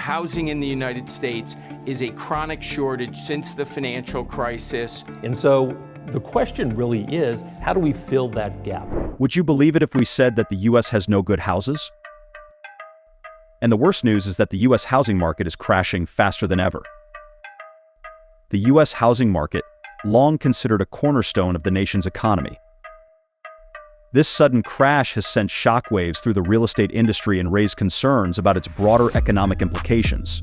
housing in the United States is a chronic shortage since the financial crisis. And so the question really is, how do we fill that gap? Would you believe it if we said that the U.S. has no good houses? And the worst news is that the U.S. housing market is crashing faster than ever. The U.S. housing market, long considered a cornerstone of the nation's economy. This sudden crash has sent shockwaves through the real estate industry and raised concerns about its broader economic implications.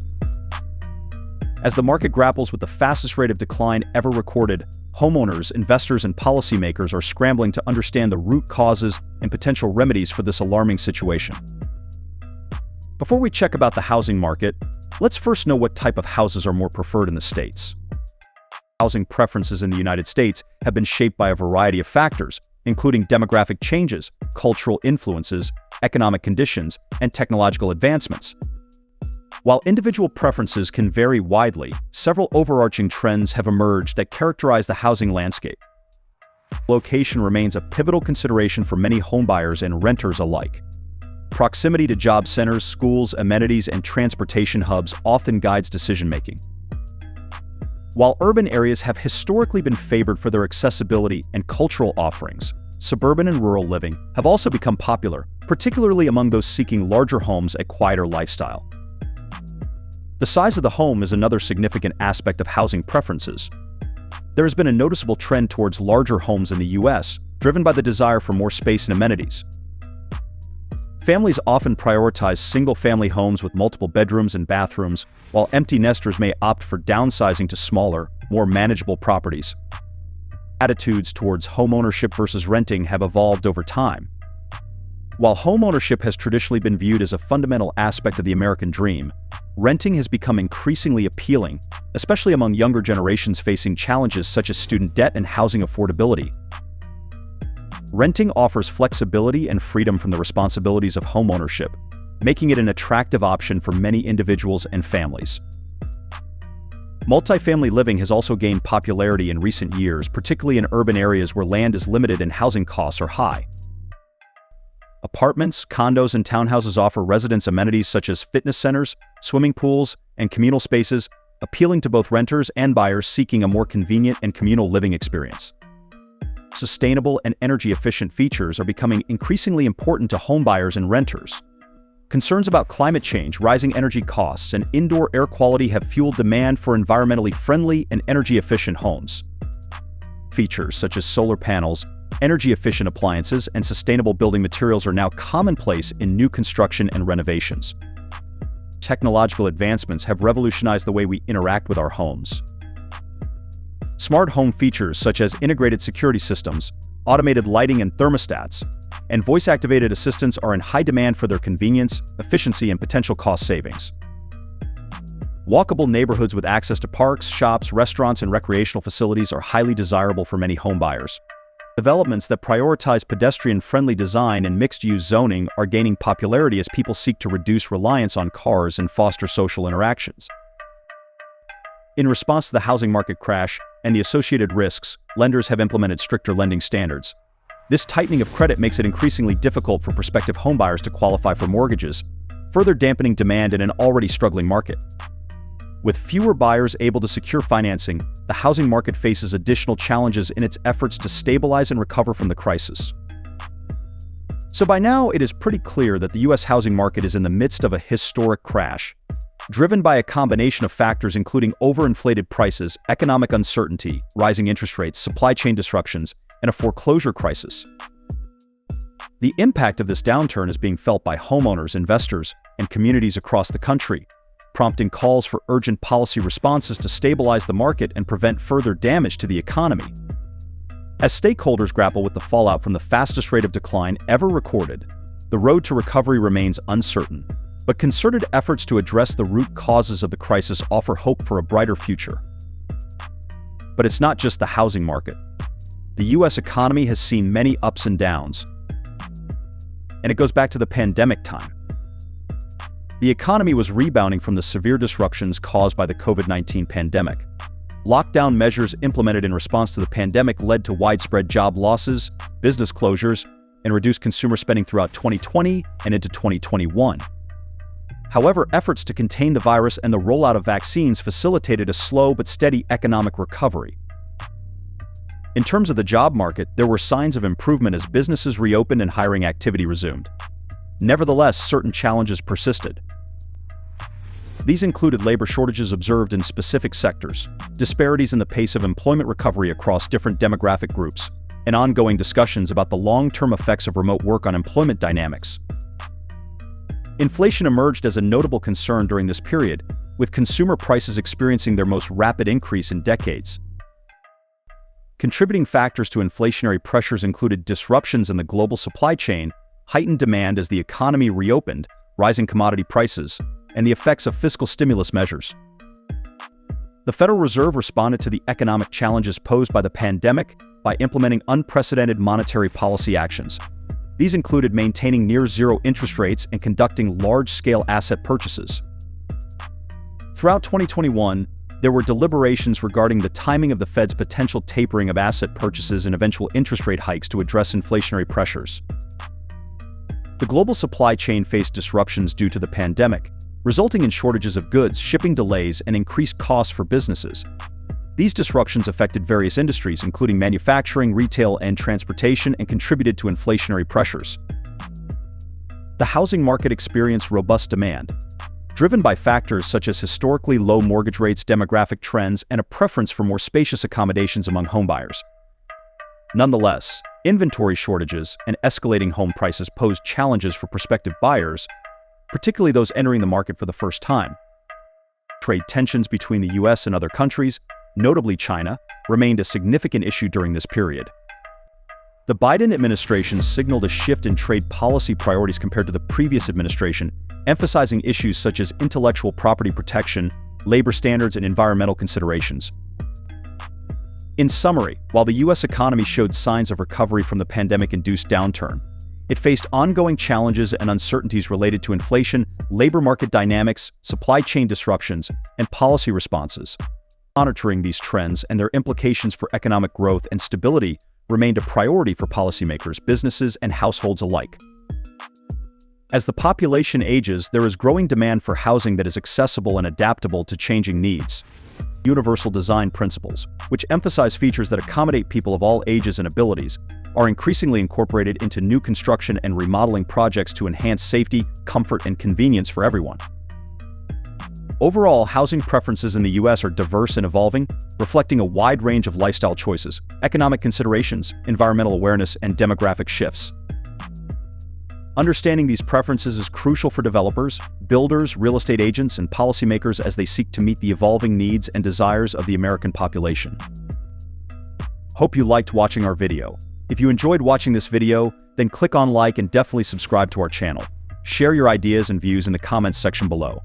As the market grapples with the fastest rate of decline ever recorded, homeowners, investors, and policymakers are scrambling to understand the root causes and potential remedies for this alarming situation. Before we check about the housing market, let's first know what type of houses are more preferred in the States. Housing preferences in the United States have been shaped by a variety of factors, including demographic changes, cultural influences, economic conditions, and technological advancements. While individual preferences can vary widely, several overarching trends have emerged that characterize the housing landscape. Location remains a pivotal consideration for many homebuyers and renters alike. Proximity to job centers, schools, amenities, and transportation hubs often guides decision-making. While urban areas have historically been favored for their accessibility and cultural offerings, suburban and rural living have also become popular, particularly among those seeking larger homes and quieter lifestyle. The size of the home is another significant aspect of housing preferences. There has been a noticeable trend towards larger homes in the U.S., driven by the desire for more space and amenities. Families often prioritize single-family homes with multiple bedrooms and bathrooms, while empty nesters may opt for downsizing to smaller, more manageable properties. Attitudes towards homeownership versus renting have evolved over time. While homeownership has traditionally been viewed as a fundamental aspect of the American dream, renting has become increasingly appealing, especially among younger generations facing challenges such as student debt and housing affordability. Renting offers flexibility and freedom from the responsibilities of homeownership, making it an attractive option for many individuals and families. Multifamily living has also gained popularity in recent years, particularly in urban areas where land is limited and housing costs are high. Apartments, condos, and townhouses offer residents amenities such as fitness centers, swimming pools, and communal spaces, appealing to both renters and buyers seeking a more convenient and communal living experience. Sustainable and energy-efficient features are becoming increasingly important to homebuyers and renters. Concerns about climate change, rising energy costs, and indoor air quality have fueled demand for environmentally friendly and energy-efficient homes. Features such as solar panels, energy-efficient appliances, and sustainable building materials are now commonplace in new construction and renovations. Technological advancements have revolutionized the way we interact with our homes. Smart home features such as integrated security systems, automated lighting and thermostats, and voice-activated assistants are in high demand for their convenience, efficiency, and potential cost savings. Walkable neighborhoods with access to parks, shops, restaurants, and recreational facilities are highly desirable for many homebuyers. Developments that prioritize pedestrian-friendly design and mixed-use zoning are gaining popularity as people seek to reduce reliance on cars and foster social interactions. In response to the housing market crash and the associated risks, lenders have implemented stricter lending standards. This tightening of credit makes it increasingly difficult for prospective homebuyers to qualify for mortgages, further dampening demand in an already struggling market. With fewer buyers able to secure financing, the housing market faces additional challenges in its efforts to stabilize and recover from the crisis. So by now, it is pretty clear that the U.S. housing market is in the midst of a historic crash, driven by a combination of factors including overinflated prices, economic uncertainty, rising interest rates, supply chain disruptions, and a foreclosure crisis. The impact of this downturn is being felt by homeowners, investors, and communities across the country, prompting calls for urgent policy responses to stabilize the market and prevent further damage to the economy. As stakeholders grapple with the fallout from the fastest rate of decline ever recorded, the road to recovery remains uncertain, but concerted efforts to address the root causes of the crisis offer hope for a brighter future. But it's not just the housing market. The U.S. economy has seen many ups and downs, and it goes back to the pandemic time. The economy was rebounding from the severe disruptions caused by the COVID-19 pandemic. Lockdown measures implemented in response to the pandemic led to widespread job losses, business closures, and reduced consumer spending throughout 2020 and into 2021. However, efforts to contain the virus and the rollout of vaccines facilitated a slow but steady economic recovery. In terms of the job market, there were signs of improvement as businesses reopened and hiring activity resumed. Nevertheless, certain challenges persisted. These included labor shortages observed in specific sectors, disparities in the pace of employment recovery across different demographic groups, and ongoing discussions about the long-term effects of remote work on employment dynamics. Inflation emerged as a notable concern during this period, with consumer prices experiencing their most rapid increase in decades. Contributing factors to inflationary pressures included disruptions in the global supply chain, heightened demand as the economy reopened, rising commodity prices, and the effects of fiscal stimulus measures. The Federal Reserve responded to the economic challenges posed by the pandemic by implementing unprecedented monetary policy actions. These included maintaining near-zero interest rates and conducting large-scale asset purchases. Throughout 2021, there were deliberations regarding the timing of the Fed's potential tapering of asset purchases and eventual interest rate hikes to address inflationary pressures. The global supply chain faced disruptions due to the pandemic, resulting in shortages of goods, shipping delays, and increased costs for businesses. These disruptions affected various industries, including manufacturing, retail, and transportation, and contributed to inflationary pressures. The housing market experienced robust demand, driven by factors such as historically low mortgage rates, demographic trends, and a preference for more spacious accommodations among homebuyers. Nonetheless, inventory shortages and escalating home prices posed challenges for prospective buyers, particularly those entering the market for the first time. Trade tensions between the U.S. and other countries, notably China, remained a significant issue during this period. The Biden administration signaled a shift in trade policy priorities compared to the previous administration, emphasizing issues such as intellectual property protection, labor standards, and environmental considerations. In summary, while the U.S. economy showed signs of recovery from the pandemic-induced downturn, it faced ongoing challenges and uncertainties related to inflation, labor market dynamics, supply chain disruptions, and policy responses. Monitoring these trends and their implications for economic growth and stability remained a priority for policymakers, businesses, and households alike. As the population ages, there is growing demand for housing that is accessible and adaptable to changing needs. Universal design principles, which emphasize features that accommodate people of all ages and abilities, are increasingly incorporated into new construction and remodeling projects to enhance safety, comfort, and convenience for everyone. Overall, housing preferences in the U.S. are diverse and evolving, reflecting a wide range of lifestyle choices, economic considerations, environmental awareness, and demographic shifts. Understanding these preferences is crucial for developers, builders, real estate agents, and policymakers as they seek to meet the evolving needs and desires of the American population. Hope you liked watching our video. If you enjoyed watching this video, then click on like and definitely subscribe to our channel. Share your ideas and views in the comments section below.